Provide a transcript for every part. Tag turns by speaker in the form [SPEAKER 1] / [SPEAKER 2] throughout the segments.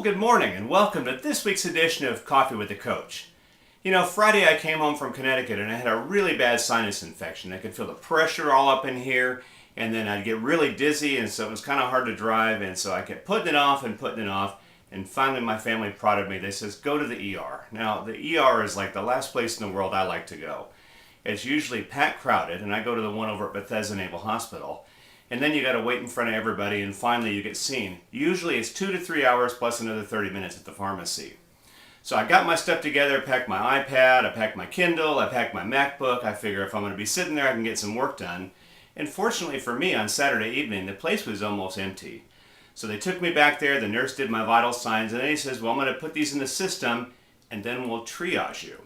[SPEAKER 1] Well, good morning and welcome to this week's edition of Coffee with the Coach. You know, Friday I came home from Connecticut and I had a really bad sinus infection. I could feel the pressure all up in here, and then I'd get really dizzy, and so it was kind of hard to drive, and so I kept putting it off, and finally my family prodded me. They says, go to the ER. Now, the ER is like the last place in the world I like to go. It's usually packed crowded, and I go to the one over at Bethesda Naval Hospital. And then you got to wait in front of everybody, and finally you get seen. Usually it's 2 to 3 hours plus another 30 minutes at the pharmacy. So I got my stuff together, packed my iPad, I packed my Kindle, I packed my MacBook. I figure if I'm going to be sitting there, I can get some work done. And fortunately for me, on Saturday evening, the place was almost empty. So they took me back there, the nurse did my vital signs, and then he says, well, I'm going to put these in the system, and then we'll triage you.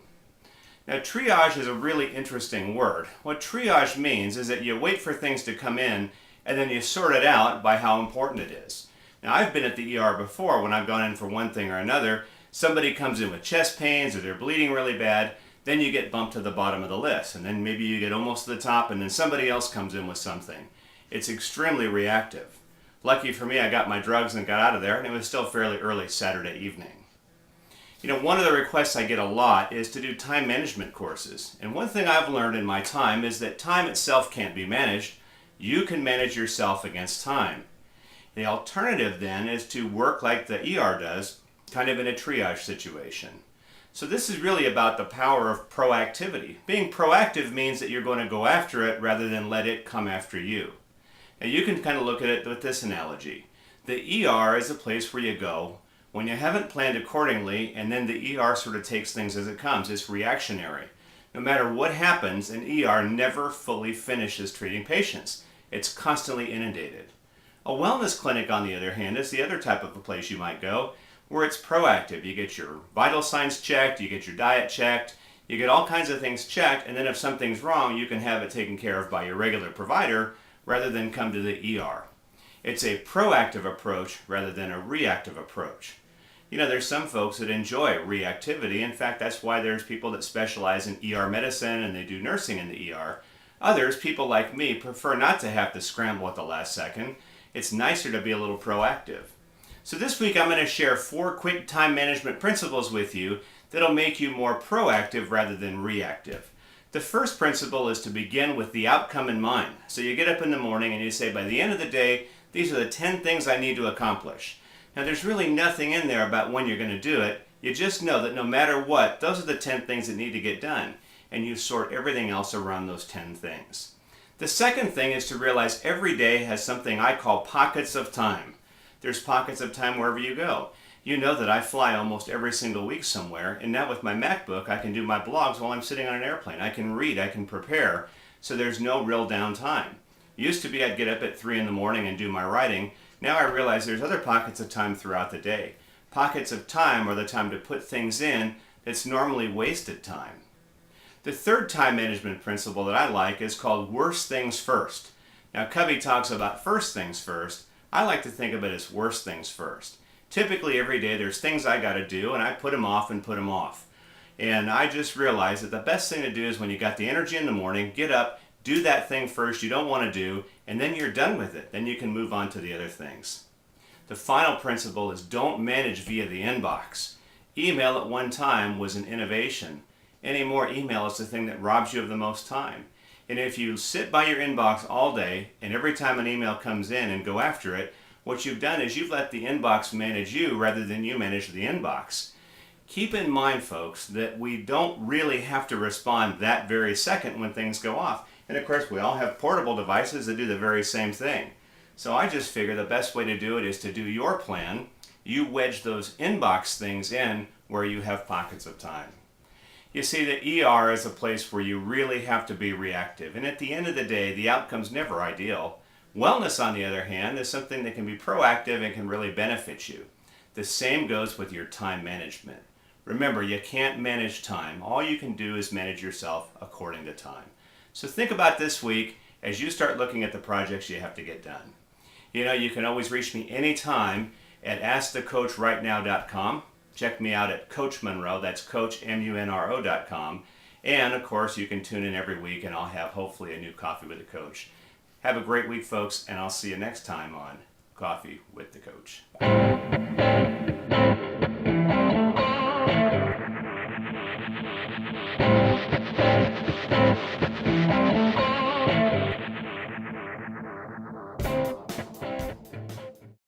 [SPEAKER 1] Now, triage is a really interesting word. What triage means is that you wait for things to come in, and then you sort it out by how important it is. Now, I've been at the ER before when I've gone in for one thing or another. Somebody comes in with chest pains or they're bleeding really bad, then you get bumped to the bottom of the list, and then maybe you get almost to the top, and then somebody else comes in with something. It's extremely reactive. Lucky for me, I got my drugs and got out of there, and it was still fairly early Saturday evening. You know, one of the requests I get a lot is to do time management courses. And one thing I've learned in my time is that time itself can't be managed. You can manage yourself against time. The alternative then is to work like the ER does, kind of in a triage situation. So this is really about the power of proactivity. Being proactive means that you're going to go after it rather than let it come after you. And you can kind of look at it with this analogy. The ER is a place where you go when you haven't planned accordingly, and then the ER sort of takes things as it comes. It's reactionary. No matter what happens, an ER never fully finishes treating patients. It's constantly inundated. A wellness clinic, on the other hand, is the other type of a place you might go, where it's proactive. You get your vital signs checked, you get your diet checked, you get all kinds of things checked, and then if something's wrong, you can have it taken care of by your regular provider rather than come to the ER. It's a proactive approach rather than a reactive approach. You know, there's some folks that enjoy reactivity. In fact, that's why there's people that specialize in ER medicine and they do nursing in the ER. Others, people like me, prefer not to have to scramble at the last second. It's nicer to be a little proactive. So this week I'm going to share 4 quick time management principles with you that'll make you more proactive rather than reactive. The first principle is to begin with the outcome in mind. So you get up in the morning and you say, by the end of the day, these are the 10 things I need to accomplish. Now, there's really nothing in there about when you're going to do it. You just know that no matter what, those are the 10 things that need to get done, and you sort everything else around those 10 things. The second thing is to realize every day has something I call pockets of time. There's pockets of time wherever you go. You know that I fly almost every single week somewhere, and now with my MacBook, I can do my blogs while I'm sitting on an airplane. I can read, I can prepare, so there's no real downtime. Used to be I'd get up at 3 in the morning and do my writing. Now I realize there's other pockets of time throughout the day. Pockets of time are the time to put things in that's normally wasted time. The third time management principle that I like is called worst things first. Now, Covey talks about first things first. I like to think of it as worst things first. Typically every day there's things I got to do, and I put them off and put them off. And I just realized that the best thing to do is when you got the energy in the morning, get up, do that thing first you don't want to do, and then you're done with it. Then you can move on to the other things. The final principle is don't manage via the inbox. Email at one time was an innovation. Anymore, email is the thing that robs you of the most time. And if you sit by your inbox all day, and every time an email comes in and go after it, what you've done is you've let the inbox manage you rather than you manage the inbox. Keep in mind, folks, that we don't really have to respond that very second when things go off. And of course, we all have portable devices that do the very same thing. So I just figure the best way to do it is to do your plan. You wedge those inbox things in where you have pockets of time. You see, the ER is a place where you really have to be reactive. And at the end of the day, the outcome's never ideal. Wellness, on the other hand, is something that can be proactive and can really benefit you. The same goes with your time management. Remember, you can't manage time. All you can do is manage yourself according to time. So think about this week as you start looking at the projects you have to get done. You know, you can always reach me anytime at askthecoachrightnow.com. Check me out at Coach Munro, that's CoachMunro.com. And of course, you can tune in every week and I'll have hopefully a new Coffee with the Coach. Have a great week, folks, and I'll see you next time on Coffee with the Coach. Bye.